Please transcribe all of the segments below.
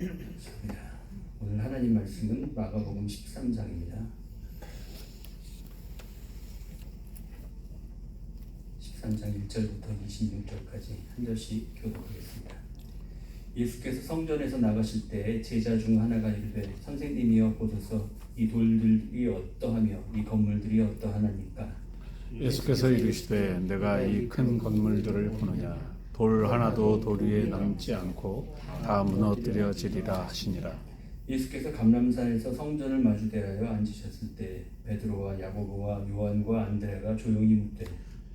좋습니다. 오늘 하나님 말씀은 마가복음 13장입니다. 13장 1절부터 26절까지 한 절씩 교독하겠습니다. 예수께서 성전에서 나가실 때 제자 중 하나가 이르되 선생님이여 보소서 이 돌들이 어떠하며 이 건물들이 어떠하나니까. 예수께서 이르시되 내가 이 큰 건물들을 보느냐 돌 하나도 돌 위에 남지 않고 다 무너뜨려지리라 하시니라. 예수께서 감람산에서 성전을 마주대하여 앉으셨을 때 베드로와 야고보와 요한과 안드레가 조용히 묻되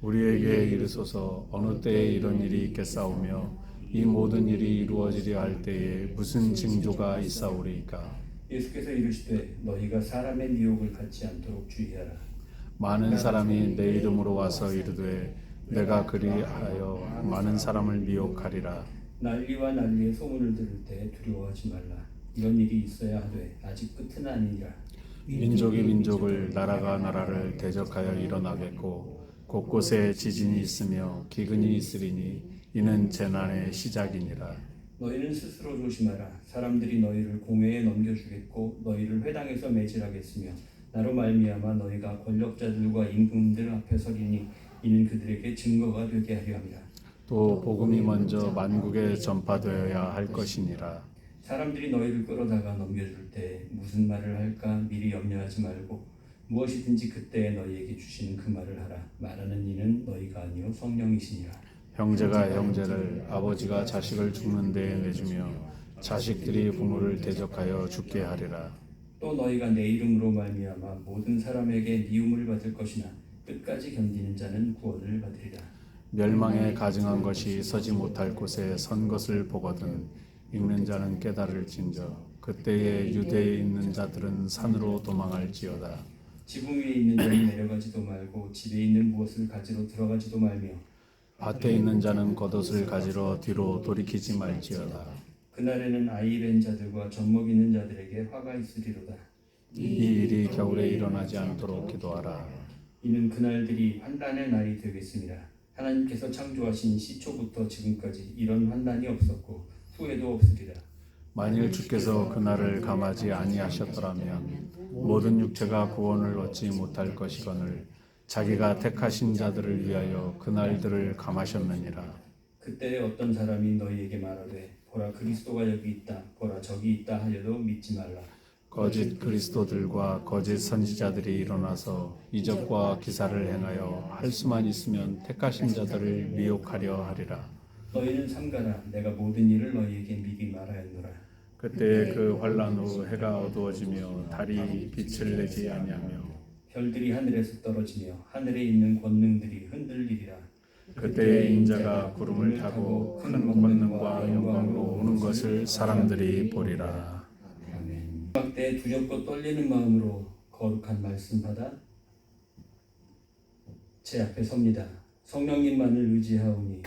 우리에게 이르소서 어느 때에 이런 일이 있겠사오며 이 모든 일이 이루어지려 할 때에 무슨 징조가 있사오리이까. 예수께서 이르시되 너희가 사람의 미혹을 갖지 않도록 주의하라. 많은 사람이 내 이름으로 와서 이르되 내가 그리하여 많은 사람을 미혹하리라. 난리와 난리의 소문을 들을 때 두려워하지 말라. 이런 일이 있어야 하되 아직 끝은 아니니라. 민족이 민족을 나라가 나라를 대적하여 일어나겠고 곳곳에 지진이 있으며 기근이 있으리니 이는 재난의 시작이니라. 너희는 스스로 조심하라. 사람들이 너희를 공회에 넘겨주겠고 너희를 회당에서 매질하겠으며 나로 말미암아 너희가 권력자들과 임금들 앞에 서리니 이는 그들에게 증거가 되게 하려 함이라. 또 복음이 먼저 만국에 전파되어야 할 것이니라. 사람들이 너희를 끌어다가 넘겨줄 때 무슨 말을 할까 미리 염려하지 말고 무엇이든지 그때에 너희에게 주시는 그 말을 하라. 말하는 이는 너희가 아니요 성령이시니라. 형제가 형제를 아버지가 자식을 죽는 데에 내주며 자식들이 부모를 대적하여 죽게 하리라. 또 너희가 내 이름으로 말미암아 모든 사람에게 미움을 받을 것이나 끝까지 견디는 자는 구원을 받으리라. 멸망에 가증한 것이 서지 못할 곳에 선 것을 보거든 읽는 자는 깨달을진저 그때에 유대에 있는 자들은 산으로 도망할지어다. 지붕 위에 있는 자는 내려가지도 말고 집에 있는 무엇을 가지러 들어가지도 말며 밭에 있는 자는 겉옷을 가지러 뒤로 돌이키지 말지어다. 그날에는 아이 잃은 자들과 젖먹 있는 자들에게 화가 있으리로다. 이 일이 겨울에 일어나지 않도록 기도하라. 이는 그날들이 환난의 날이 되겠습니다. 하나님께서 창조하신 시초부터 지금까지 이런 환난이 없었고 후에도 없으리라. 만일 주께서 그날을 감하지 아니하셨더라면 모든 육체가 구원을 얻지 못할 것이거늘 자기가 택하신 자들을 위하여 그날들을 감하셨느니라. 그때 어떤 사람이 너희에게 말하되 보라 그리스도가 여기 있다 보라 저기 있다 하여도 믿지 말라. 거짓 그리스도들과 거짓 선지자들이 일어나서 이적과 기사를 행하여 할 수만 있으면 택하신 자들을 미혹하려 하리라. 너희는 삼가라. 내가 모든 일을 너희에게 미리 말하였노라. 그때 그 환란 후 해가 어두워지며 달이 빛을 내지 아니하며 별들이 하늘에서 떨어지며 하늘에 있는 권능들이 흔들리리라. 그때 인자가 구름을 타고 큰 권능과 영광으로 오는 것을 사람들이 보리라. 마지막 때 두렵고 떨리는 마음으로 거룩한 말씀 받아 제 앞에 섭니다. 성령님만을 의지하오니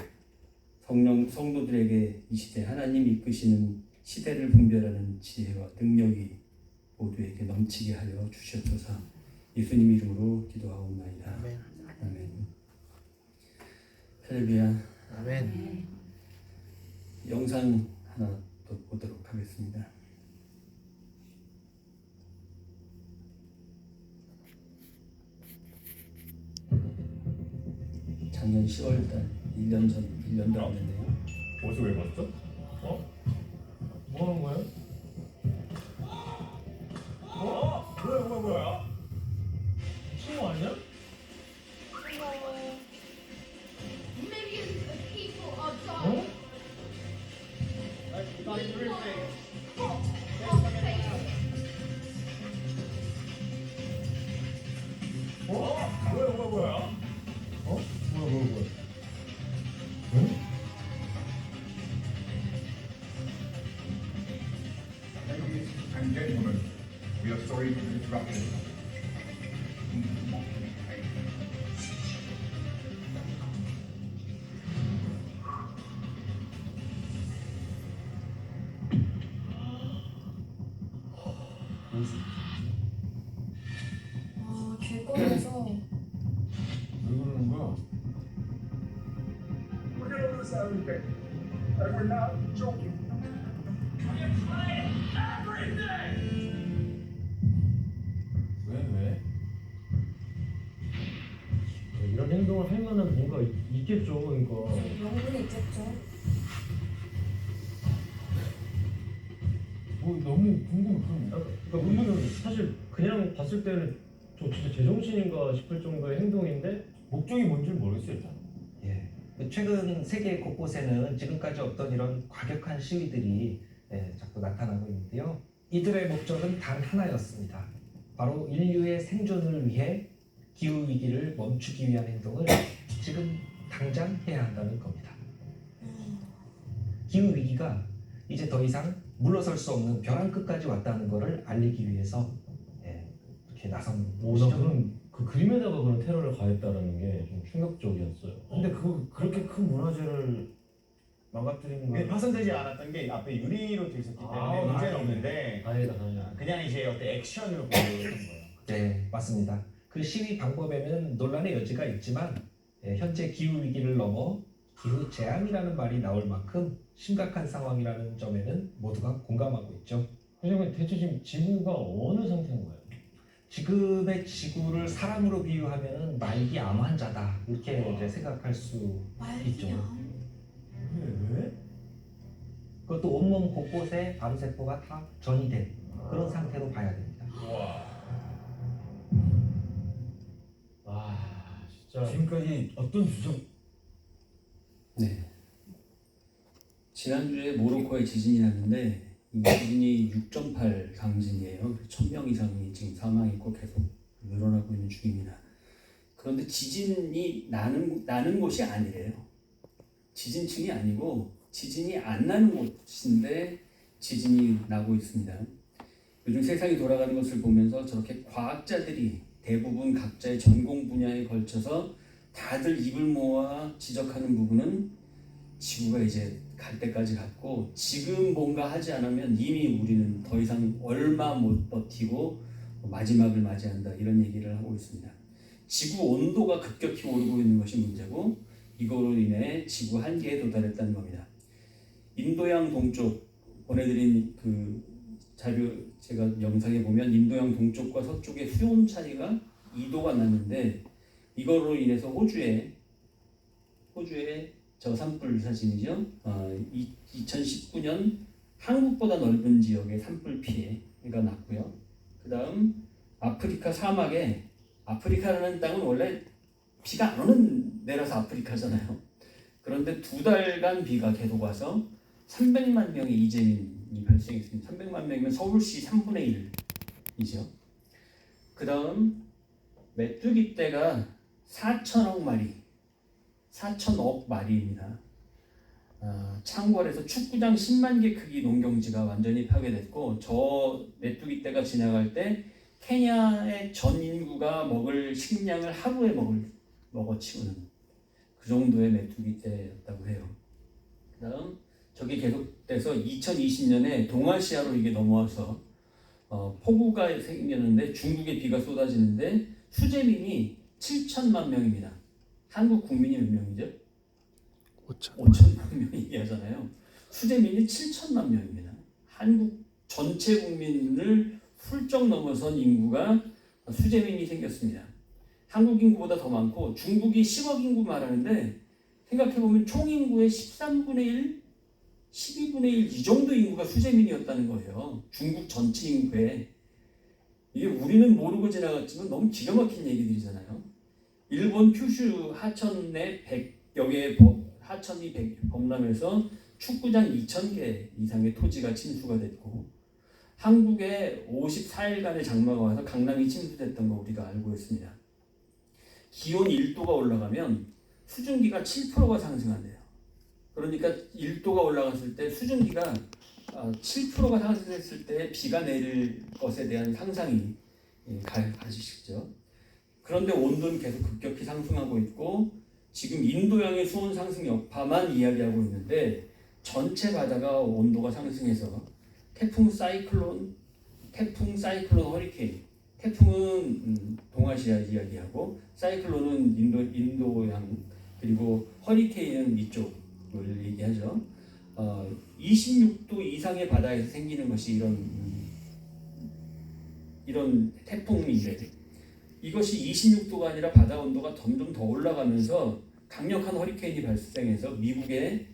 성도들에게 이 시대 하나님 이끄시는 시대를 분별하는 지혜와 능력이 모두에게 넘치게 하여 주시옵소서. 예수님 이름으로 기도하옵나이다. 아멘. 아멘. 할렐루야. 아멘. 영상 하나 또 보도록 하겠습니다. 작년 10월달 1년 더 안 됐네요. 옷을 왜 벗었어? 어? 뭐 하는 거야? 뭐야? 친구 아니야? Millions of people are 어? dying. 뭐야? 어? 뭐야? 응? Ladies and gentlemen, we are sorry for the interruption. 길거리에서 왜 그러는 거야? We're going to lose our effect. And we're not joking. Fire! 있겠죠. 그러니까 명분이 있겠죠. 뭐 너무 궁금합니다. 그러니까 이거는 사실 그냥 봤을 때는 저 진짜 제정신인가 싶을 정도의 행동인데 목적이 뭔지 모르겠어요 일단. 예. 최근 세계 곳곳에는 지금까지 없던 이런 과격한 시위들이 자꾸 나타나고 있는데요. 이들의 목적은 단 하나였습니다. 바로 인류의 생존을 위해 기후 위기를 멈추기 위한 행동을 지금 당장 해야 한다는 겁니다. 기후 위기가 이제 더 이상 물러설 수 없는 벼랑 끝까지 왔다는 것을 알리기 위해서 이렇게 나선 나 것이죠. 그런 그 그림에다가 그런 테러를 가했다라는 게 좀 충격적이었어요. 근데 그렇게 큰 문화재를 망가뜨리는 건 파손되지 않았던 게 앞에 유리로 돼 있었기 때문에 아, 문제는 다행이네. 없는데 다행이다. 그냥 이제 어떤 액션으로 보여준 거예요. 네, 맞습니다. 그 시위 방법에는 논란의 여지가 있지만 현재 기후 위기를 넘어 기후 재앙이라는 말이 나올 만큼 심각한 상황이라는 점에는 모두가 공감하고 있죠. 그러면 대체 지금 지구가 어느 상태인 거예요? 지금의 지구를 사람으로 비유하면 말기 암 환자다 이렇게 이제 생각할 수 있죠. 왜? 그것도 온몸 곳곳에 암세포가 다 전이된 그런 상태로 봐야 됩니다. 아 진짜 지금까지 어떤 주적 네. 지난주에 모로코에 지진이 났는데 이 지진이 6.8 강진이에요. 1000명 이상이 지금 사망했고 계속 늘어나고 있는 중입니다. 그런데 지진이 나는 곳이 아니래요. 지진층이 아니고 지진이 안 나는 곳인데 지진이 나고 있습니다. 요즘 세상이 돌아가는 것을 보면서 저렇게 과학자들이 대부분 각자의 전공 분야에 걸쳐서 다들 입을 모아 지적하는 부분은 지구가 이제 갈 때까지 갔고 지금 뭔가 하지 않으면 이미 우리는 더 이상 얼마 못 버티고 마지막을 맞이한다 이런 얘기를 하고 있습니다. 지구 온도가 급격히 오르고 있는 것이 문제고 이거로 인해 지구 한계에 도달했다는 겁니다. 인도양 동쪽 보내드린 그 자료 제가 영상에 보면 인도양 동쪽과 서쪽의 수온 차이가 2도가 났는데 이거로 인해서 호주의 저 산불 사진이죠. 2019년 한국보다 넓은 지역의 산불 피해가 났고요. 그 다음 아프리카 사막에 아프리카라는 땅은 원래 비가 안 오는 데라서 아프리카잖아요. 그런데 2달간 비가 계속 와서 300만 명의 이재민이 발생했습니다. 300만 명이면 서울시 3분의 1이죠. 그 다음 메뚜기 떼가 4천억 마리입니다. 창궐에서 축구장 10만 개 크기 농경지가 완전히 파괴됐고 저 메뚜기 떼가 지나갈 때 케냐의 전 인구가 먹을 식량을 하루에 먹어치우는 그 정도의 메뚜기 떼였다고 해요. 그 다음 저게 계속돼서 2020년에 동아시아로 이게 넘어와서 폭우가 생겼는데 중국에 비가 쏟아지는데 수재민이 7천만 명입니다. 한국 국민이 몇 명이죠? 5천만 명이 얘기하잖아요. 수재민이 7천만 명입니다. 한국 전체 국민을 훌쩍 넘어선 인구가 수재민이 생겼습니다. 한국 인구보다 더 많고 중국이 10억 인구 말하는데 생각해보면 총 인구의 13분의 1, 12분의 1 이 정도 인구가 수재민이었다는 거예요. 중국 전체 인구에. 이게 우리는 모르고 지나갔지만 너무 기가 막힌 얘기들이잖아요. 일본 큐슈 하천의 여기에 하천이 범람해서 축구장 2,000개 이상의 토지가 침수가 됐고 한국에 54일간의 장마가 와서 강남이 침수됐던 거 우리가 알고 있습니다. 기온 1도가 올라가면 수증기가 7%가 상승한대요. 그러니까 1도가 올라갔을 때 수증기가 7%가 상승했을 때 비가 내릴 것에 대한 상상이 가지시죠. 그런데 온도는 계속 급격히 상승하고 있고 지금 인도양의 수온 상승 여파만 이야기하고 있는데 전체 바다가 온도가 상승해서 태풍 사이클론 허리케인 태풍은 동아시아 이야기하고 사이클론은 인도양 그리고 허리케인은 이쪽을 얘기하죠. 26도 이상의 바다에서 생기는 것이 이런 태풍인데 이것이 26도가 아니라 바다 온도가 점점 더 올라가면서 강력한 허리케인이 발생해서 미국에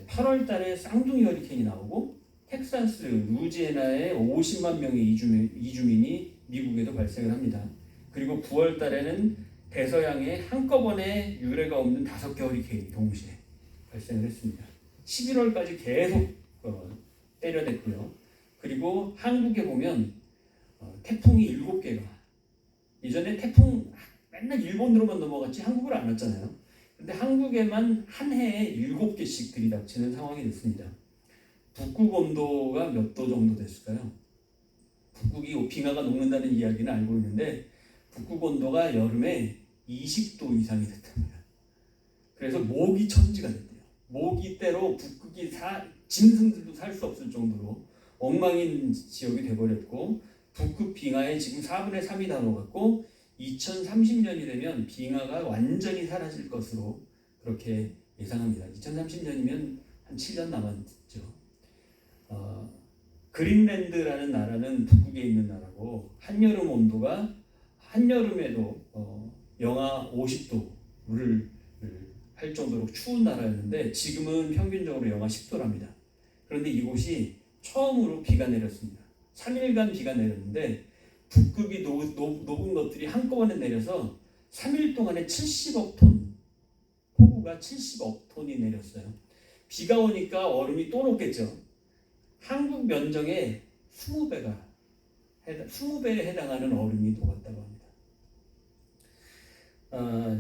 8월 달에 쌍둥이 허리케인이 나오고 텍사스, 루지애나에 50만 명의 이주민이 미국에도 발생을 합니다. 그리고 9월 달에는 대서양에 한꺼번에 유례가 없는 5개 허리케인이 동시에 발생을 했습니다. 11월까지 계속 때려댔고요. 그리고 한국에 보면 태풍이 7개가, 이전에 태풍 맨날 일본으로만 넘어갔지 한국을 안 왔잖아요. 근데 한국에만 한 해에 7개씩 들이닥치는 상황이 됐습니다. 북극 온도가 몇 도 정도 됐을까요? 북극이 빙하가 녹는다는 이야기는 알고 있는데 북극 온도가 여름에 20도 이상이 됐답니다. 그래서 모기 천지가 됐대요. 모기 때로 북극이 짐승들도 살 수 없을 정도로 엉망인 지역이 돼버렸고, 북극 빙하의 지금 4분의 3이 다 녹았고 2030년이 되면 빙하가 완전히 사라질 것으로 그렇게 예상합니다. 2030년이면 한 7년 남았죠. 그린랜드라는 나라는 북극에 있는 나라고, 한여름 온도가 한여름에도 영하 50도를 할 정도로 추운 나라였는데 지금은 평균적으로 영하 10도랍니다. 그런데 이곳이 처음으로 비가 내렸습니다. 3일간 비가 내렸는데 북극이 녹은 것들이 한꺼번에 내려서 3일 동안에 70억 톤, 폭우가 70억 톤이 내렸어요. 비가 오니까 얼음이 또 녹겠죠. 한국 면적의 20배에 해당하는 얼음이 녹았다고 합니다.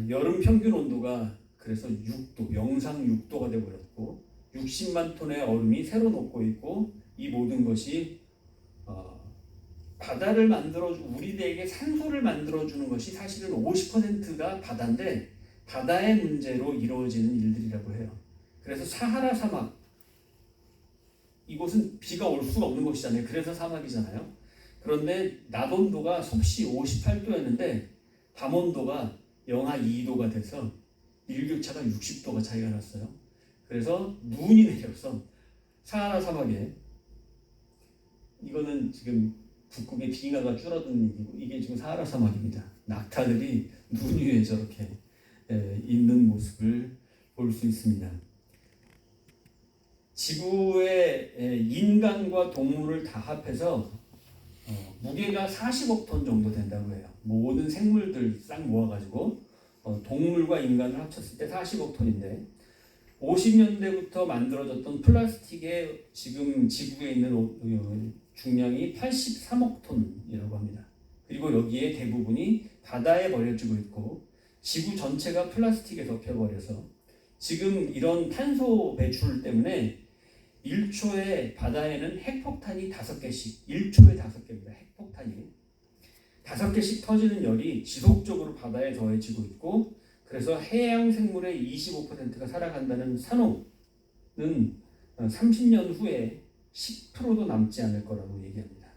여름 평균 온도가 그래서 6도, 영상 6도가 되어버렸고 60만 톤의 얼음이 새로 녹고 있고, 이 모든 것이 바다를 우리들에게 산소를 만들어주는 것이 사실은 50%가 바다인데 바다의 문제로 이루어지는 일들이라고 해요. 그래서 사하라 사막, 이곳은 비가 올 수가 없는 곳이잖아요. 그래서 사막이잖아요. 그런데 낮 온도가 섭씨 58도였는데 밤 온도가 영하 2도가 돼서 일교차가 60도가 차이가 났어요. 그래서 눈이 내려서 사하라 사막에, 이거는 지금 북극의 빙하가 줄어든 얘기고 이게 지금 사하라 사막입니다. 낙타들이 눈 위에 저렇게 있는 모습을 볼 수 있습니다. 지구의 인간과 동물을 다 합해서 무게가 40억 톤 정도 된다고 해요. 모든 생물들 싹 모아가지고 동물과 인간을 합쳤을 때 40억 톤인데 50년대부터 만들어졌던 플라스틱의 지금 지구에 있는 중량이 83억 톤이라고 합니다. 그리고 여기에 대부분이 바다에 버려지고 있고 지구 전체가 플라스틱에 덮여버려서 지금 이런 탄소 배출 때문에 1초에 바다에는 핵폭탄이 5개씩, 1초에 5개입니다. 핵폭탄이 5개씩 터지는 열이 지속적으로 바다에 더해지고 있고, 그래서 해양 생물의 25%가 살아간다는 산호는 30년 후에 10%도 남지 않을 거라고 얘기합니다.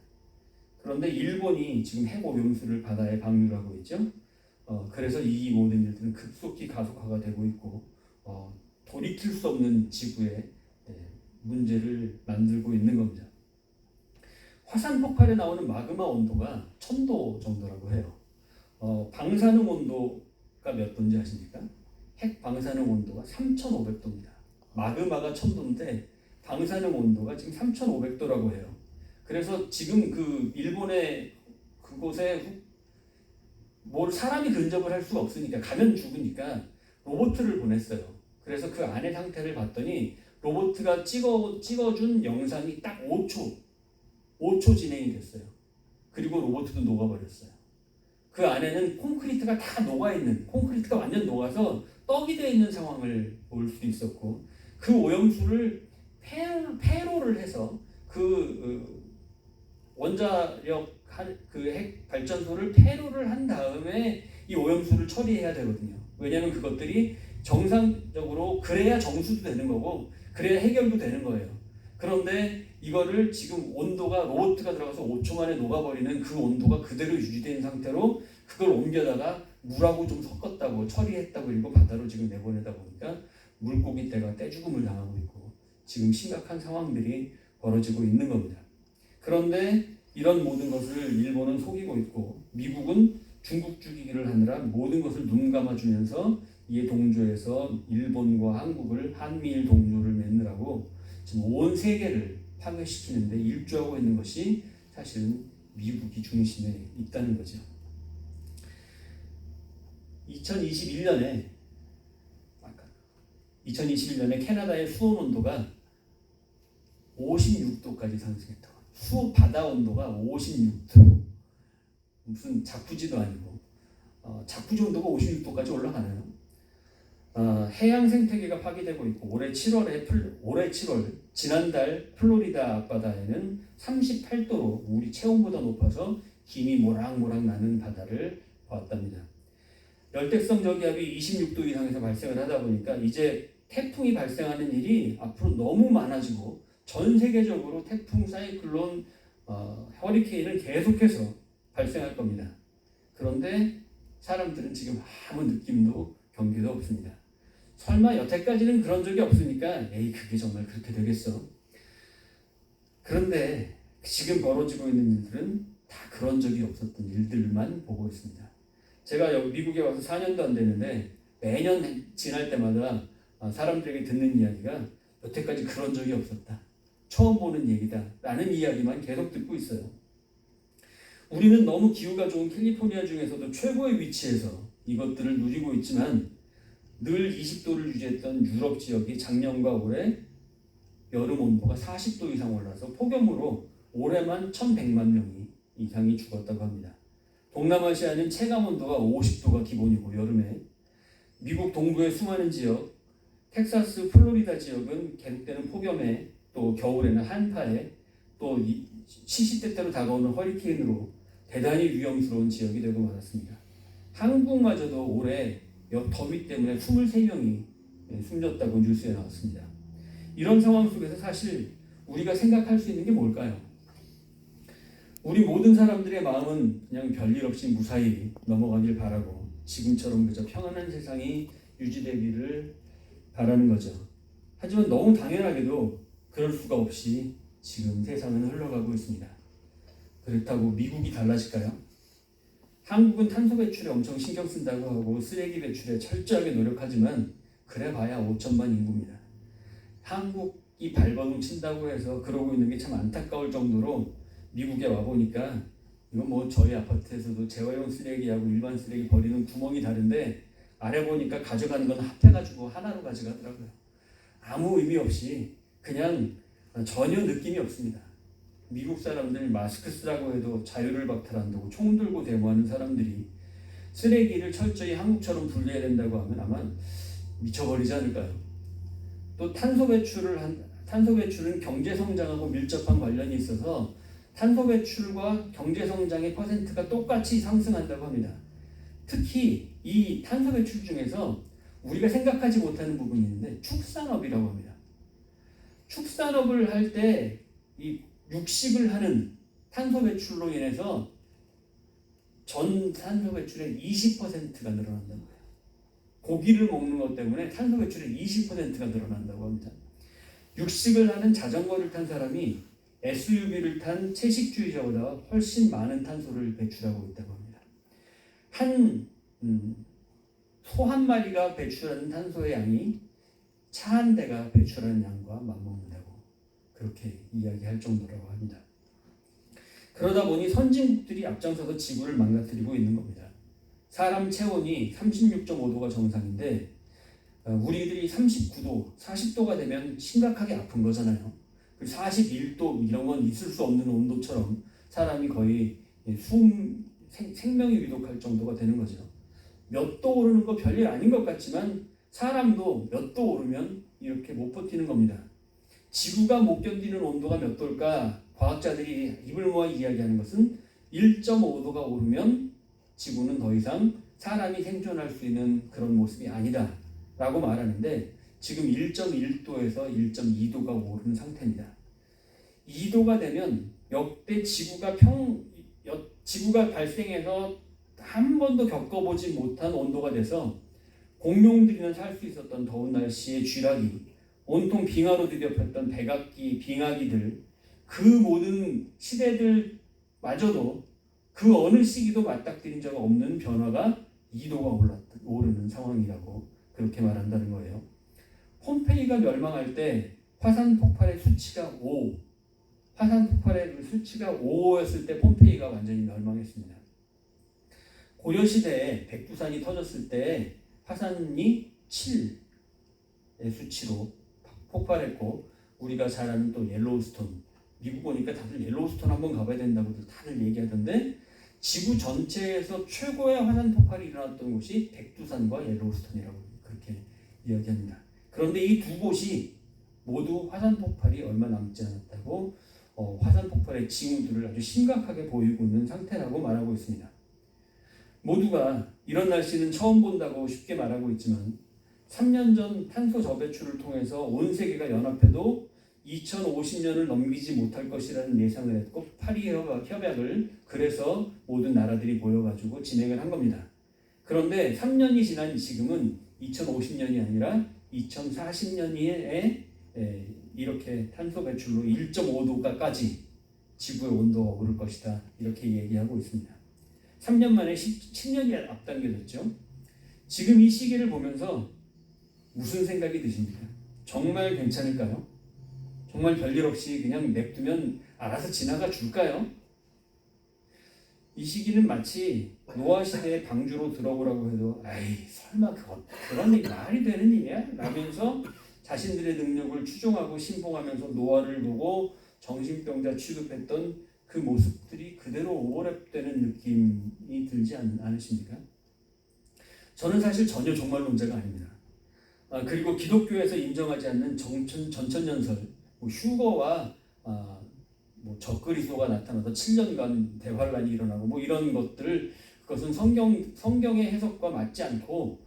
그런데 일본이 지금 핵 오염수를 바다에 방류하고 있죠. 그래서 이 모든 일들은 급속히 가속화가 되고 있고 돌이킬 수 없는 지구의 문제를 만들고 있는 겁니다. 화산 폭발에 나오는 마그마 온도가 1000도 정도라고 해요. 방사능 온도가 몇 도인지 아십니까? 핵 방사능 온도가 3500도입니다. 마그마가 1000도인데 방사능 온도가 지금 3500도라고 해요. 그래서 지금 그 일본의 그곳에 사람이 근접을 할 수가 없으니까, 가면 죽으니까 로봇을 보냈어요. 그래서 그 안의 상태를 봤더니 로봇가 찍어준 영상이 딱 5초 진행이 됐어요. 그리고 로봇도 녹아버렸어요. 그 안에는 콘크리트가 다 녹아있는, 콘크리트가 완전 녹아서 떡이 되어 있는 상황을 볼 수 있었고, 그 오염수를 폐로를 해서 그 원자력 그 핵 발전소를 폐로를 한 다음에 이 오염수를 처리해야 되거든요. 왜냐하면 그것들이 정상적으로 그래야 정수도 되는 거고 그래야 해결도 되는 거예요. 그런데 이거를 지금 온도가 로봇가 들어가서 5초 만에 녹아버리는 그 온도가 그대로 유지된 상태로 그걸 옮겨다가 물하고 좀 섞었다고 처리했다고, 그리고 바다로 지금 내보내다 보니까 물고기 떼가 떼죽음을 당하고 있고 지금 심각한 상황들이 벌어지고 있는 겁니다. 그런데 이런 모든 것을 일본은 속이고 있고 미국은 중국 죽이기를 하느라 모든 것을 눈 감아주면서 이에 동조해서 일본과 한국을 한미일 동조를 맺느라고 지금 온 세계를 파괴시키는데 일조하고 있는 것이 사실은 미국이 중심에 있다는 거죠. 2021년에 캐나다의 수온 온도가 56도까지 상승했다고. 수 바다 온도가 56도. 무슨 작부지도 아니고 작부지 온도가 56도까지 올라가나요? 해양 생태계가 파괴되고 있고 올해 7월 지난달 플로리다 앞바다에는 38도로 우리 체온보다 높아서 김이 모락모락 나는 바다를 보았답니다. 열대성 저기압이 26도 이상에서 발생을 하다 보니까 이제 태풍이 발생하는 일이 앞으로 너무 많아지고 전 세계적으로 태풍, 사이클론, 허리케인을 계속해서 발생할 겁니다. 그런데 사람들은 지금 아무 느낌도 경계도 없습니다. 설마 여태까지는 그런 적이 없으니까 에이 그게 정말 그렇게 되겠어. 그런데 지금 벌어지고 있는 일들은 다 그런 적이 없었던 일들만 보고 있습니다. 제가 여기 미국에 와서 4년도 안 됐는데 매년 지날 때마다 사람들에게 듣는 이야기가 여태까지 그런 적이 없었다. 처음 보는 얘기다. 라는 이야기만 계속 듣고 있어요. 우리는 너무 기후가 좋은 캘리포니아 중에서도 최고의 위치에서 이것들을 누리고 있지만 늘 20도를 유지했던 유럽 지역이 작년과 올해 여름 온도가 40도 이상 올라서 폭염으로 올해만 1,100만 명이 이상이 죽었다고 합니다. 동남아시아는 체감 온도가 50도가 기본이고 여름에 미국 동부의 수많은 지역, 텍사스, 플로리다 지역은 계속되는 폭염에 또 겨울에는 한파에 또 시시때때로 다가오는 허리케인으로 대단히 위험스러운 지역이 되고 말았습니다. 한국마저도 올해 더위 때문에 23명이 숨졌다고 뉴스에 나왔습니다. 이런 상황 속에서 사실 우리가 생각할 수 있는 게 뭘까요? 우리 모든 사람들의 마음은 그냥 별일 없이 무사히 넘어가길 바라고 지금처럼 그저 평안한 세상이 유지되기를 바라는 거죠. 하지만 너무 당연하게도 그럴 수가 없이 지금 세상은 흘러가고 있습니다. 그렇다고 미국이 달라질까요? 한국은 탄소 배출에 엄청 신경 쓴다고 하고 쓰레기 배출에 철저하게 노력하지만 그래봐야 5천만 인구입니다. 한국이 발버둥 친다고 해서 그러고 있는 게 참 안타까울 정도로 미국에 와보니까 이건 뭐 저희 아파트에서도 재활용 쓰레기하고 일반 쓰레기 버리는 구멍이 다른데 아래 보니까 가져가는 건 합해가지고 하나로 가져가더라고요. 아무 의미 없이 그냥 전혀 느낌이 없습니다. 미국 사람들 마스크 쓰라고 해도 자유를 박탈한다고 총 들고 데모하는 사람들이 쓰레기를 철저히 한국처럼 분리해야 된다고 하면 아마 미쳐버리지 않을까요? 또 탄소 배출은 경제 성장하고 밀접한 관련이 있어서 탄소 배출과 경제 성장의 퍼센트가 똑같이 상승한다고 합니다. 특히 이 탄소 배출 중에서 우리가 생각하지 못하는 부분이 있는데 축산업이라고 합니다. 축산업을 할 때 이 육식을 하는 탄소 배출로 인해서 전 탄소 배출의 20%가 늘어난다는 거예요. 고기를 먹는 것 때문에 탄소 배출의 20%가 늘어난다고 합니다. 육식을 하는 자전거를 탄 사람이 SUV를 탄 채식주의자보다 훨씬 많은 탄소를 배출하고 있다고 합니다. 소 한 마리가 배출하는 탄소의 양이 차 한 대가 배출하는 양과 맞먹는다고 그렇게 이야기할 정도라고 합니다. 그러다 보니 선진국들이 앞장서서 지구를 망가뜨리고 있는 겁니다. 사람 체온이 36.5도가 정상인데 우리들이 39도, 40도가 되면 심각하게 아픈 거잖아요. 41도 이런 건 있을 수 없는 온도처럼 사람이 거의 생명이 위독할 정도가 되는 거죠. 몇 도 오르는 거 별일 아닌 것 같지만 사람도 몇 도 오르면 이렇게 못 버티는 겁니다. 지구가 못 견디는 온도가 몇 도일까? 과학자들이 입을 모아 이야기하는 것은 1.5도가 오르면 지구는 더 이상 사람이 생존할 수 있는 그런 모습이 아니다 라고 말하는데 지금 1.1도에서 1.2도가 오르는 상태입니다. 2도가 되면 역대 지구가 발생해서 한 번도 겪어보지 못한 온도가 돼서 공룡들이나 살 수 있었던 더운 날씨의 쥐락이 온통 빙하로 뒤덮였던 백악기, 빙하기들 그 모든 시대들마저도 그 어느 시기도 맞닥뜨린 적 없는 변화가 2도가 오르는 상황이라고 그렇게 말한다는 거예요. 폼페이가 멸망할 때 화산 폭발의 수치가 5, 화산 폭발의 수치가 5였을 때 폼페이가 완전히 멸망했습니다. 고려 시대에 백두산이 터졌을 때 화산이 7의 수치로 폭발했고, 우리가 잘 아는 또 옐로우스톤, 미국 오니까 다들 옐로우스톤 한번 가봐야 된다고 다들 얘기하던데, 지구 전체에서 최고의 화산 폭발이 일어났던 곳이 백두산과 옐로우스톤이라고 그렇게 이야기합니다. 그런데 이 두 곳이 모두 화산 폭발이 얼마 남지 않았다고 화산 폭발의 징후들을 아주 심각하게 보이고 있는 상태라고 말하고 있습니다. 모두가 이런 날씨는 처음 본다고 쉽게 말하고 있지만 3년 전 탄소 저배출을 통해서 온 세계가 연합해도 2050년을 넘기지 못할 것이라는 예상을 했고, 파리 협약을 그래서 모든 나라들이 모여가지고 진행을 한 겁니다. 그런데 3년이 지난 지금은 2050년이 아니라 2040년에 이렇게 탄소 배출로 1.5도까지 지구의 온도가 오를 것이다, 이렇게 얘기하고 있습니다. 3년 만에 10년이 앞당겨졌죠. 지금 이 시기를 보면서 무슨 생각이 드십니까? 정말 괜찮을까요? 정말 별일 없이 그냥 냅두면 알아서 지나가 줄까요? 이 시기는 마치 노아 시대의 방주로 들어오라고 해도 아이 설마 그런 일이 말이 되는 일이야? 라면서 자신들의 능력을 추종하고 신봉하면서 노아를 보고 정신병자 취급했던 그 모습들이 그대로 오버랩되는 느낌이 들지 않으십니까? 저는 사실 전혀 종말론자가 아닙니다. 그리고 기독교에서 인정하지 않는 전천연설, 휴거와 적그리스도가 나타나서 7년간 대환란이 일어나고 이런 것들, 그것은 성경의 해석과 맞지 않고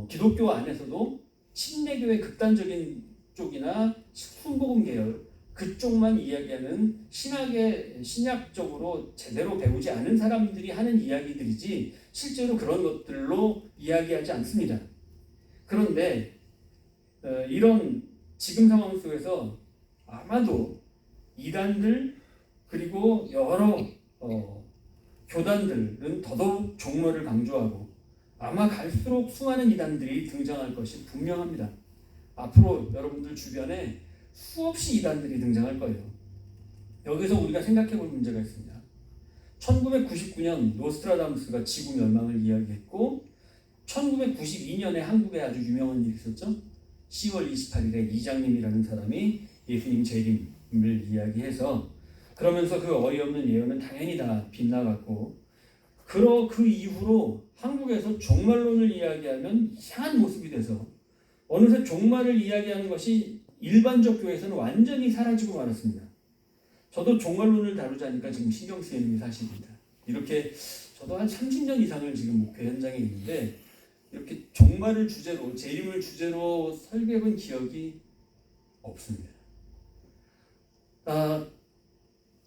기독교 안에서도 침례교의 극단적인 쪽이나 순복음 계열 그쪽만 이야기하는 신약적으로 제대로 배우지 않은 사람들이 하는 이야기들이지 실제로 그런 것들로 이야기하지 않습니다. 그런데 이런 지금 상황 속에서 아마도 이단들 그리고 여러 교단들은 더더욱 종말을 강조하고 아마 갈수록 수많은 이단들이 등장할 것이 분명합니다. 앞으로 여러분들 주변에 수없이 이단들이 등장할 거예요. 여기서 우리가 생각해 볼 문제가 있습니다. 1999년 노스트라다무스가 지구 멸망을 이야기했고 1992년에 한국에 아주 유명한 일이 있었죠. 10월 28일에 이장님이라는 사람이 예수님 재림을 이야기해서 그러면서 그 어이없는 예언은 당연히 다 빗나갔고 그 이후로 한국에서 종말론을 이야기하면 이상한 모습이 돼서 어느새 종말을 이야기하는 것이 일반적 교회에서는 완전히 사라지고 말았습니다. 저도 종말론을 다루자니까 지금 신경 쓰이는 게 사실입니다. 이렇게 저도 한 30년 이상을 지금 목회 현장에 있는데 이렇게 종말을 주제로, 재림을 주제로 설교해본 기억이 없습니다.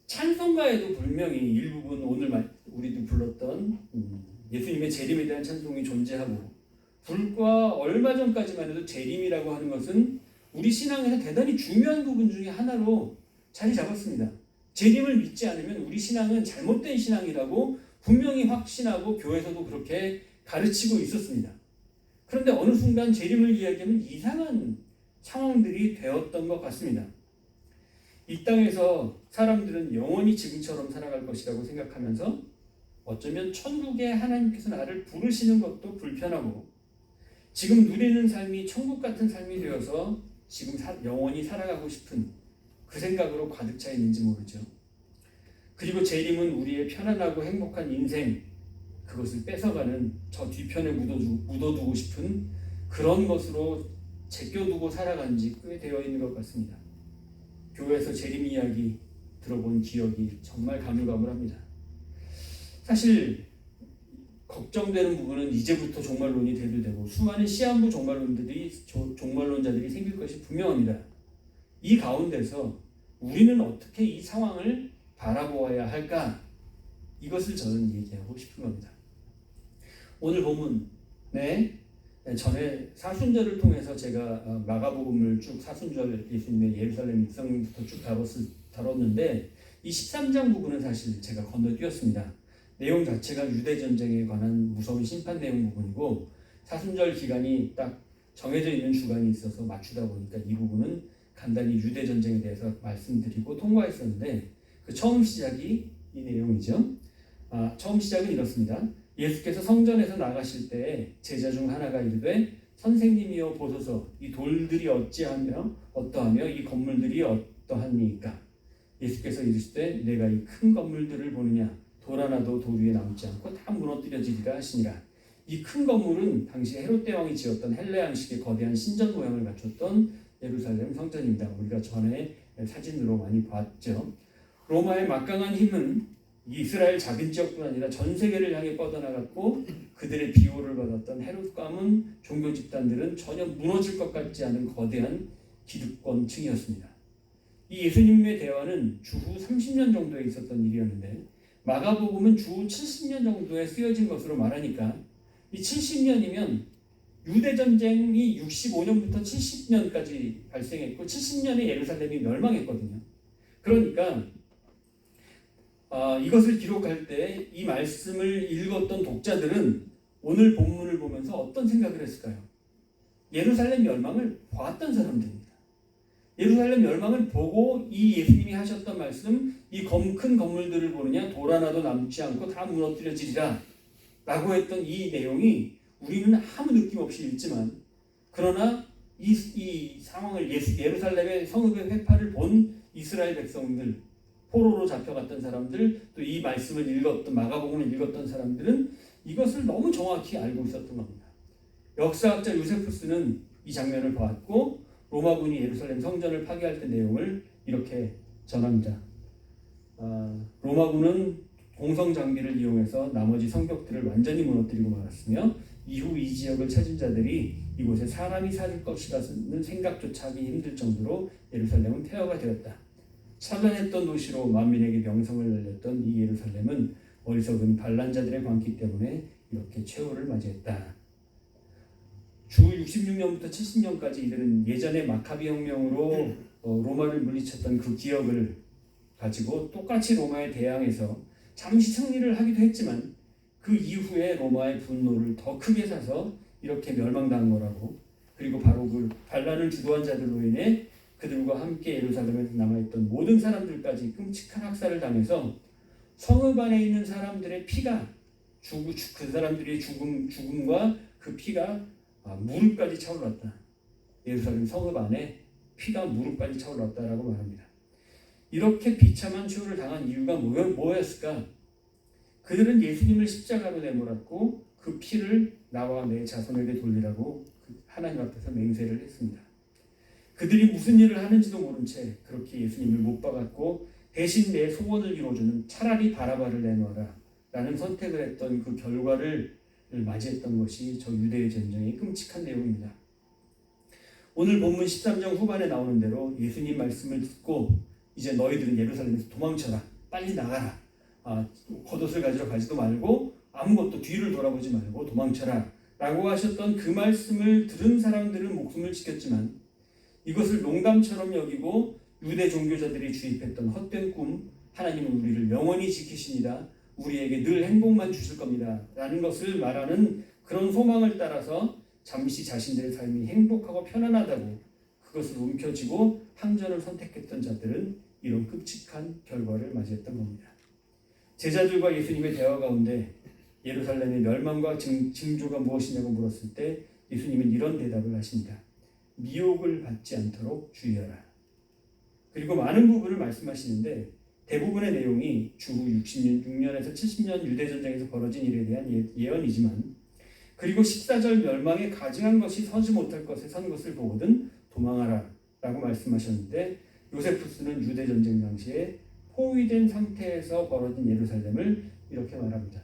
찬송가에도 분명히 일부분 오늘 우리도 불렀던 예수님의 재림에 대한 찬송이 존재하고 불과 얼마 전까지만 해도 재림이라고 하는 것은 우리 신앙에서 대단히 중요한 부분 중에 하나로 자리 잡았습니다. 재림을 믿지 않으면 우리 신앙은 잘못된 신앙이라고 분명히 확신하고 교회에서도 그렇게 가르치고 있었습니다. 그런데 어느 순간 재림을 이야기하면 이상한 상황들이 되었던 것 같습니다. 이 땅에서 사람들은 영원히 지금처럼 살아갈 것이라고 생각하면서 어쩌면 천국에 하나님께서 나를 부르시는 것도 불편하고 지금 누리는 삶이 천국 같은 삶이 되어서 지금 영원히 살아가고 싶은 그 생각으로 가득 차 있는지 모르죠. 그리고 재림은 우리의 편안하고 행복한 인생, 그것을 뺏어가는 저 뒤편에 묻어두고 싶은 그런 것으로 제껴두고 살아간 지 꽤 되어 있는 것 같습니다. 교회에서 재림 이야기 들어본 기억이 정말 가물가물합니다. 사실 걱정되는 부분은 이제부터 종말론이 대두되고 수많은 시한부 종말론자들이 생길 것이 분명합니다. 이 가운데서 우리는 어떻게 이 상황을 바라보아야 할까? 이것을 저는 얘기하고 싶은 겁니다. 오늘 본문에 전에 사순절을 통해서 제가 마가복음을 쭉 사순절 예수님의 예루살렘 입성부터 쭉 다뤘는데 이 13장 부분은 사실 제가 건너뛰었습니다. 내용 자체가 유대전쟁에 관한 무서운 심판 내용 부분이고 사순절 기간이 딱 정해져 있는 주간이 있어서 맞추다 보니까 이 부분은 간단히 유대 전쟁에 대해서 말씀드리고 통과했었는데 그 처음 시작이 이 내용이죠. 처음 시작은 이렇습니다. 예수께서 성전에서 나가실 때 제자 중 하나가 이르되 선생님이여 보소서 이 돌들이 어떠하며 이 건물들이 어떠하니까. 예수께서 이르시되 내가 이 큰 건물들을 보느냐 돌 하나도 돌 위에 남지 않고 다 무너뜨려지리라 하시니라. 이 큰 건물은 당시 헤롯 대왕이 지었던 헬레 양식의 거대한 신전 모양을 갖췄던 예루살렘 성전입니다. 우리가 전에 사진으로 많이 봤죠. 로마의 막강한 힘은 이스라엘 작은 지역뿐 아니라 전 세계를 향해 뻗어나갔고 그들의 비호를 받았던 헤롯 가문 종교 집단들은 전혀 무너질 것 같지 않은 거대한 기득권층이었습니다. 이 예수님의 대화는 주후 30년 정도에 있었던 일이었는데 마가복음은 주후 70년 정도에 쓰여진 것으로 말하니까 이 70년이면 유대전쟁이 65년부터 70년까지 발생했고 70년에 예루살렘이 멸망했거든요. 그러니까 이것을 기록할 때 이 말씀을 읽었던 독자들은 오늘 본문을 보면서 어떤 생각을 했을까요? 예루살렘 멸망을 보았던 사람들입니다. 예루살렘 멸망을 보고 이 예수님이 하셨던 말씀, 이 큰 건물들을 보느냐 돌 하나도 남지 않고 다 무너뜨려지리라 라고 했던 이 내용이 우리는 아무 느낌 없이 읽지만 그러나 이 상황을 예루살렘의 성읍의 회파를 본 이스라엘 백성들, 포로로 잡혀갔던 사람들, 또 이 말씀을 읽었던 마가복음을 읽었던 사람들은 이것을 너무 정확히 알고 있었던 겁니다. 역사학자 요세푸스는 이 장면을 보았고 로마군이 예루살렘 성전을 파괴할 때 내용을 이렇게 전합니다. 로마군은 공성 장비를 이용해서 나머지 성벽들을 완전히 무너뜨리고 말았으며 이후 이 지역을 찾은 자들이 이곳에 사람이 살 것이라는 생각조차 하기 힘들 정도로 예루살렘은 폐허가 되었다. 찬란했던 도시로 만민에게 명성을 날렸던 이 예루살렘은 어리석은 반란자들의 광기 때문에 이렇게 최후를 맞이했다. 주 66년부터 70년까지 이들은 예전의 마카비 혁명으로 로마를 물리쳤던 그 기억을 가지고 똑같이 로마에 대항해서 잠시 승리를 하기도 했지만 그 이후에 로마의 분노를 더 크게 사서 이렇게 멸망당한 거라고. 그리고 바로 그 반란을 주도한 자들로 인해 그들과 함께 예루살렘에서 남아있던 모든 사람들까지 끔찍한 학살을 당해서 성읍 안에 있는 사람들의 피가 그 사람들의 죽음과 그 피가 무릎까지 차올랐다. 예루살렘 성읍 안에 피가 무릎까지 차올랐다라고 말합니다. 이렇게 비참한 최후를 당한 이유가 뭐였을까? 그들은 예수님을 십자가로 내몰았고 그 피를 나와 내 자손에게 돌리라고 하나님 앞에서 맹세를 했습니다. 그들이 무슨 일을 하는지도 모른 채 그렇게 예수님을 못 박았고 대신 내 소원을 이루어주는 차라리 바라바를 내놓아라 라는 선택을 했던 그 결과를 맞이했던 것이 저 유대의 전쟁의 끔찍한 내용입니다. 오늘 본문 13장 후반에 나오는 대로 예수님 말씀을 듣고 이제 너희들은 예루살렘에서 도망쳐라. 빨리 나가라. 겉옷을 가지러 가지도 말고 아무것도 뒤를 돌아보지 말고 도망쳐라 라고 하셨던 그 말씀을 들은 사람들은 목숨을 지켰지만 이것을 농담처럼 여기고 유대 종교자들이 주입했던 헛된 꿈, 하나님은 우리를 영원히 지키십니다. 우리에게 늘 행복만 주실 겁니다. 라는 것을 말하는 그런 소망을 따라서 잠시 자신들의 삶이 행복하고 편안하다고 그것을 움켜쥐고 항전을 선택했던 자들은 이런 끔찍한 결과를 맞이했던 겁니다. 제자들과 예수님의 대화 가운데 예루살렘의 멸망과 징조가 무엇이냐고 물었을 때 예수님은 이런 대답을 하십니다. 미혹을 받지 않도록 주의하라. 그리고 많은 부분을 말씀하시는데 대부분의 내용이 주후 66년에서 70년 유대전쟁에서 벌어진 일에 대한 예언이지만 그리고 14절 멸망에 가증한 것이 서지 못할 것에 선 것을 보거든 도망하라 라고 말씀하셨는데 요세푸스는 유대전쟁 당시에 포위된 상태에서 벌어진 예루살렘을 이렇게 말합니다.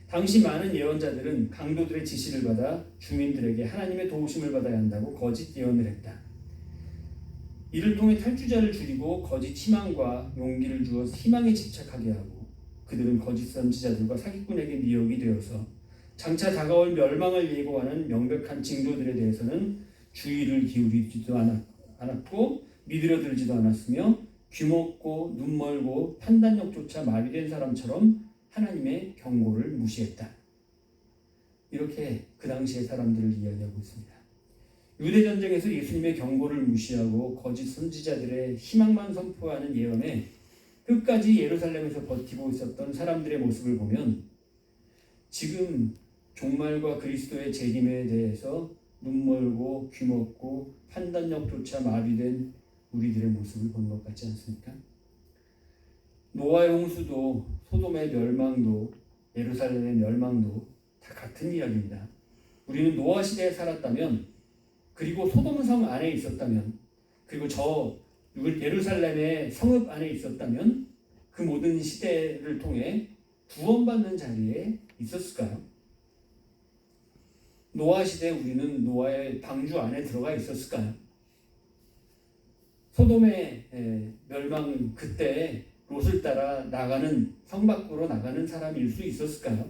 당시 많은 예언자들은 강도들의 지시를 받아 주민들에게 하나님의 도우심을 받아야 한다고 거짓 예언을 했다. 이를 통해 탈주자를 줄이고 거짓 희망과 용기를 주어 희망에 집착하게 하고 그들은 거짓 선지자들과 사기꾼에게 미혹이 되어서 장차 다가올 멸망을 예고하는 명백한 징조들에 대해서는 주의를 기울이지도 않았고 믿으려들지도 않았으며 귀먹고 눈멀고 판단력조차 마비된 사람처럼 하나님의 경고를 무시했다. 이렇게 그 당시의 사람들을 이야기하고 있습니다. 유대 전쟁에서 예수님의 경고를 무시하고 거짓 선지자들의 희망만 선포하는 예언에 끝까지 예루살렘에서 버티고 있었던 사람들의 모습을 보면 지금 종말과 그리스도의 재림에 대해서 눈멀고 귀먹고 판단력조차 마비된 우리들의 모습을 본 것 같지 않습니까? 노아의 홍수도 소돔의 멸망도 예루살렘의 멸망도 다 같은 이야기입니다. 우리는 노아 시대에 살았다면, 그리고 소돔 성 안에 있었다면, 그리고 저 예루살렘의 성읍 안에 있었다면 그 모든 시대를 통해 구원받는 자리에 있었을까요? 노아 시대 우리는 노아의 방주 안에 들어가 있었을까요? 소돔의 멸망 그때 롯을 따라 나가는, 성 밖으로 나가는 사람일 수 있었을까요?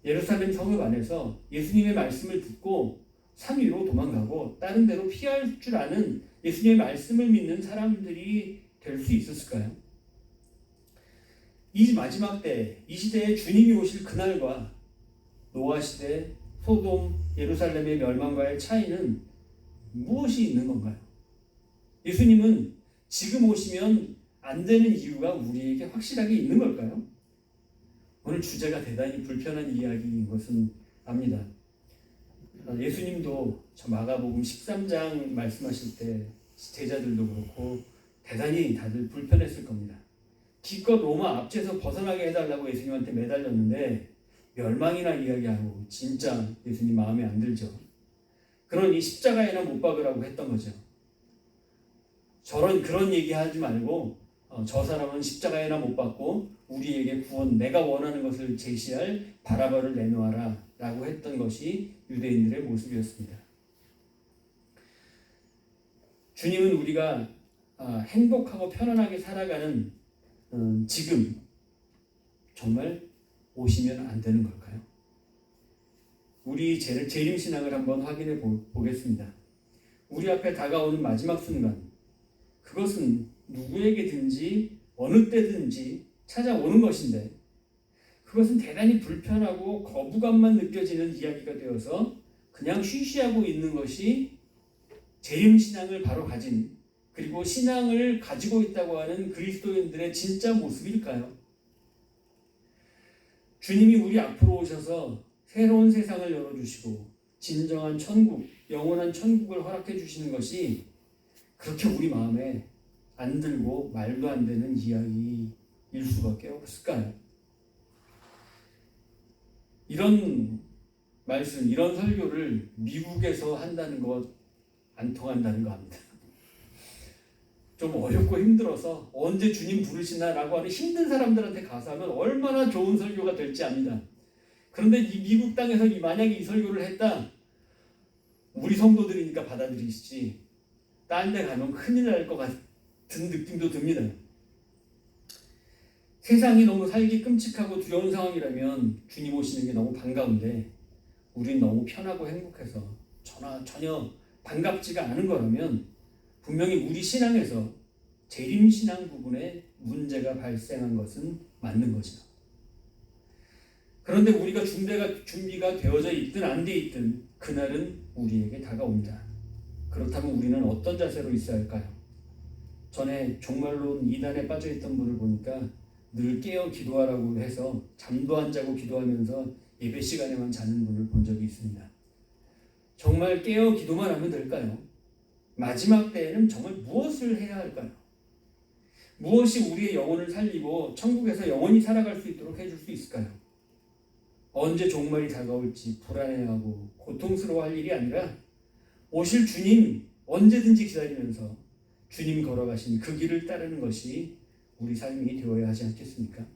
예루살렘 성읍 안에서 예수님의 말씀을 듣고 산 위로 도망가고 다른 데로 피할 줄 아는 예수님의 말씀을 믿는 사람들이 될 수 있었을까요? 이 마지막 때, 이 시대에 주님이 오실 그날과 노아 시대 소돔 예루살렘의 멸망과의 차이는 무엇이 있는 건가요? 예수님은 지금 오시면 안 되는 이유가 우리에게 확실하게 있는 걸까요? 오늘 주제가 대단히 불편한 이야기인 것은 압니다. 예수님도 저 마가복음 13장 말씀하실 때 제자들도 그렇고 대단히 다들 불편했을 겁니다. 기껏 로마 압제에서 벗어나게 해달라고 예수님한테 매달렸는데 멸망이나 이야기하고 진짜 예수님 마음에 안 들죠. 그러니 십자가에나 못 박으라고 했던 거죠. 그런 얘기하지 말고 저 사람은 십자가에나 못 박고 우리에게 구원, 내가 원하는 것을 제시할 바라바를 내놓아라 라고 했던 것이 유대인들의 모습이었습니다. 주님은 우리가 행복하고 편안하게 살아가는 지금 정말 오시면 안 되는 걸까요? 우리 재림신앙을 한번 확인해 보겠습니다. 우리 앞에 다가오는 마지막 순간, 그것은 누구에게든지 어느 때든지 찾아오는 것인데, 그것은 대단히 불편하고 거부감만 느껴지는 이야기가 되어서 그냥 쉬쉬하고 있는 것이 재림신앙을 바로 가진, 그리고 신앙을 가지고 있다고 하는 그리스도인들의 진짜 모습일까요? 주님이 우리 앞으로 오셔서 새로운 세상을 열어주시고 진정한 천국, 영원한 천국을 허락해 주시는 것이 그렇게 우리 마음에 안 들고 말도 안 되는 이야기일 수밖에 없을까요? 이런 말씀, 이런 설교를 미국에서 한다는 것 안 통한다는 거 압니다. 좀 어렵고 힘들어서 언제 주님 부르시나라고 하는 힘든 사람들한테 가서 하면 얼마나 좋은 설교가 될지 압니다. 그런데 이 미국 땅에서 만약에 이 설교를 했다, 우리 성도들이니까 받아들이시지 딴 데 가면 큰일 날 것 같은 느낌도 듭니다. 세상이 너무 살기 끔찍하고 두려운 상황이라면 주님 오시는 게 너무 반가운데 우린 너무 편하고 행복해서 전혀 반갑지가 않은 거라면 분명히 우리 신앙에서 재림신앙 부분에 문제가 발생한 것은 맞는 거죠. 그런데 우리가 준비가 되어져 있든 안 돼 있든 그날은 우리에게 다가옵니다. 그렇다면 우리는 어떤 자세로 있어야 할까요? 전에 종말론 이단에 빠져있던 분을 보니까 늘 깨어 기도하라고 해서 잠도 안 자고 기도하면서 예배 시간에만 자는 분을 본 적이 있습니다. 정말 깨어 기도만 하면 될까요? 마지막 때에는 정말 무엇을 해야 할까요? 무엇이 우리의 영혼을 살리고 천국에서 영원히 살아갈 수 있도록 해줄 수 있을까요? 언제 종말이 다가올지 불안해하고 고통스러워할 일이 아니라 오실 주님 언제든지 기다리면서 주님 걸어가신 그 길을 따르는 것이 우리 삶이 되어야 하지 않겠습니까?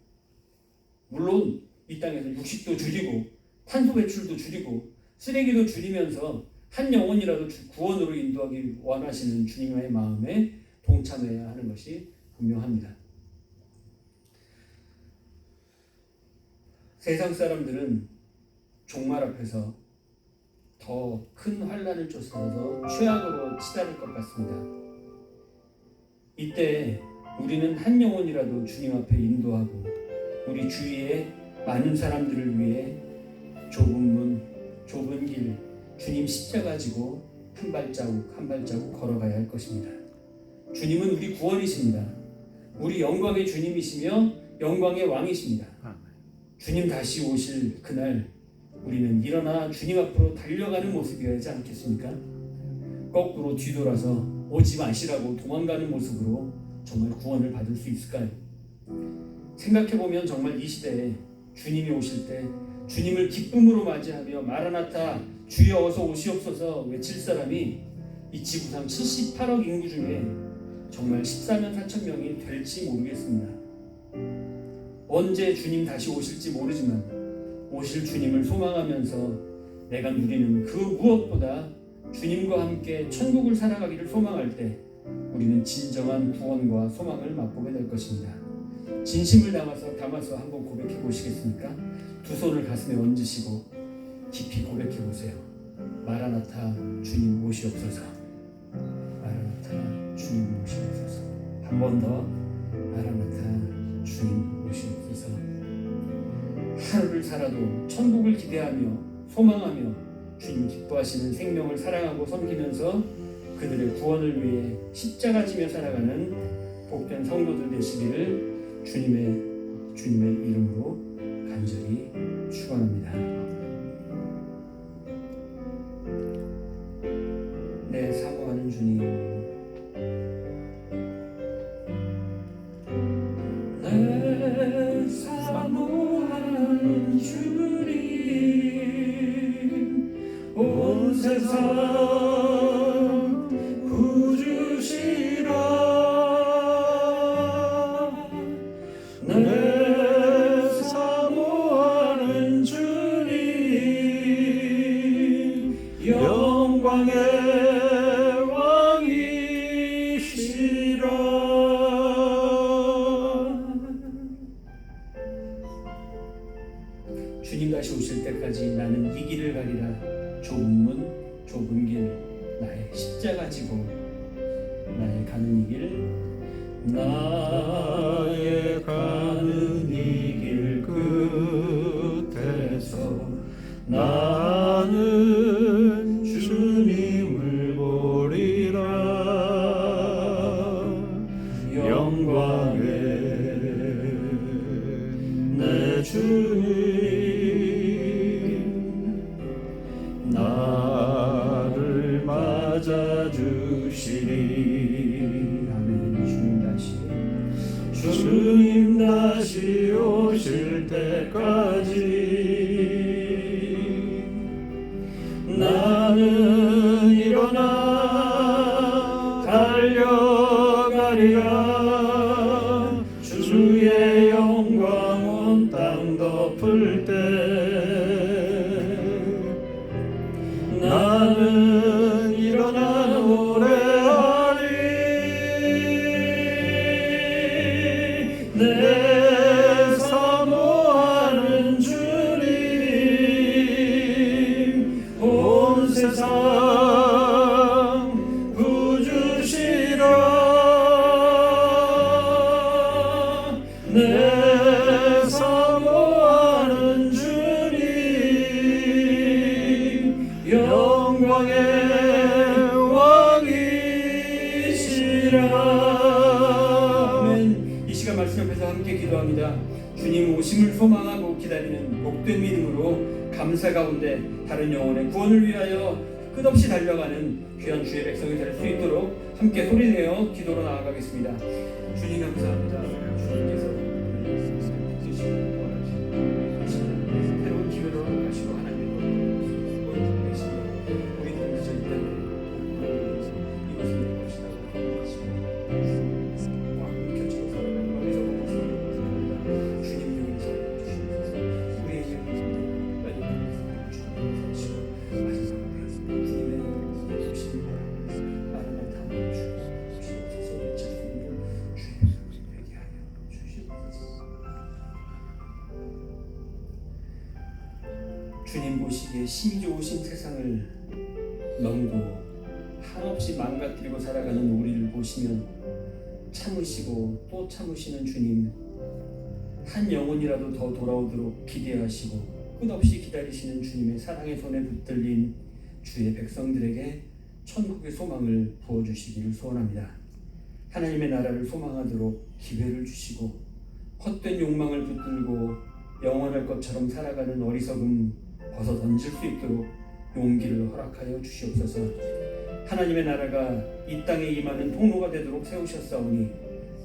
물론 이 땅에서 육식도 줄이고 탄소 배출도 줄이고 쓰레기도 줄이면서 한 영혼이라도 구원으로 인도하기 원하시는 주님의 마음에 동참해야 하는 것이 분명합니다. 세상 사람들은 종말 앞에서 더 큰 환난을 쫓아서 최악으로 치달을 것 같습니다. 이때 우리는 한 영혼이라도 주님 앞에 인도하고 우리 주위에 많은 사람들을 위해 좁은 문, 좁은 길, 주님 십자가 지고 한 발자국 한 발자국 걸어가야 할 것입니다. 주님은 우리 구원이십니다. 우리 영광의 주님이시며 영광의 왕이십니다. 주님 다시 오실 그날 우리는 일어나 주님 앞으로 달려가는 모습이어야지 않겠습니까? 거꾸로 뒤돌아서 오지 마시라고 도망가는 모습으로 정말 구원을 받을 수 있을까요? 생각해보면 정말 이 시대에 주님이 오실 때 주님을 기쁨으로 맞이하며 마라나타 주여 어서 오시옵소서 외칠 사람이 이 지구상 78억 인구 중에 정말 14만 4천 명이 될지 모르겠습니다. 언제 주님 다시 오실지 모르지만 오실 주님을 소망하면서 내가 누리는 그 무엇보다 주님과 함께 천국을 살아가기를 소망할 때 우리는 진정한 구원과 소망을 맛보게 될 것입니다. 진심을 담아서 한번 고백해 보시겠습니까? 두 손을 가슴에 얹으시고 깊이 고백해 보세요. 마라나타 주님 오시옵소서. 마라나타 주님 오시옵소서. 한 번 더 마라나타 주님 오시옵소서. 하루를 살아도 천국을 기대하며 소망하며 주님 기뻐하시는 생명을 사랑하고 섬기면서 그들의 구원을 위해 십자가 지며 살아가는 복된 성도들 되시기를 주님의 이름으로 간절히 축원합니다. 내 사모하는 주님, 내 사모하는 주님, 온 세상 구주시라. 내 사모하는 주님, 영광의 왕이시라. 주님 다시 오실 때까지 나는 이 길을 가리라. 좁은 문, 좁은 길, 나의 십자가 지고 나의 가는 이 길, 나의 가는 이 길 끝에서 나는 주님을 보리라. 영광의 내 주님, 나를 맞아주시리. 아멘. 주님 다시 오실 때까지 나는 일어나 달려가리라. 주의 영광 온 땅 덮을 때 나는 일어나 노래하리. 내 사모하는 주님, 온 세상 구주시라. 내 사모하는 주님, 영광의 왕이시라. 아멘. 이 시간 말씀 옆에서 함께 기도합니다. 주님 오심을 소망하고 기다리는 복된 믿음으로 감사 가운데 다른 영혼의 구원을 위하여 끝없이 달려가는 귀한 주의 백성이 될 수 있도록 함께 소리내어 기도로 나아가겠습니다. 주님 감사합니다. 주님께서 새로운 기회로 하시고 하나님의 보여주고 계십니다. 우리는 그저 이 땅에 이것을 내 것이라고 하십니다. 꽉 뭉켜지고 살아가는 거리에서 벗어납니다. 주님 용서 주시옵소서. 우리에게 빨리 주시고 마지막으로 주님의 오심을 마라나타 주시옵소서. 외쳤습니다. 주의 백성이 되게 하여 주시옵소서. 주님 보시기에 심히 좋으신 세상을 너무도 한없이 망가뜨리고 살아가는 우리를 보시면 참으시고 또 참으시는 주님, 한 영혼이라도 더 돌아오도록 기대하시고 끝없이 기다리시는 주님의 사랑의 손에 붙들린 주의 백성들에게 천국의 소망을 부어주시기를 소원합니다. 하나님의 나라를 소망하도록 기회를 주시고 헛된 욕망을 붙들고 영원할 것처럼 살아가는 어리석음 벗어 던질 수 있도록 용기를 허락하여 주시옵소서. 하나님의 나라가 이 땅에 임하는 통로가 되도록 세우셨사오니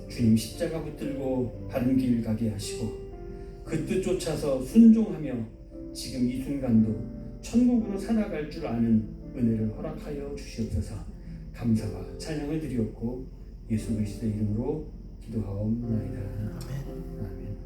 주님 십자가 붙들고 바른 길 가게 하시고 그 뜻 쫓아서 순종하며 지금 이 순간도 천국으로 살아갈 줄 아는 은혜를 허락하여 주시옵소서. 감사와 찬양을 드리옵고 예수 그리스도의 이름으로 기도하옵나이다. 아멘.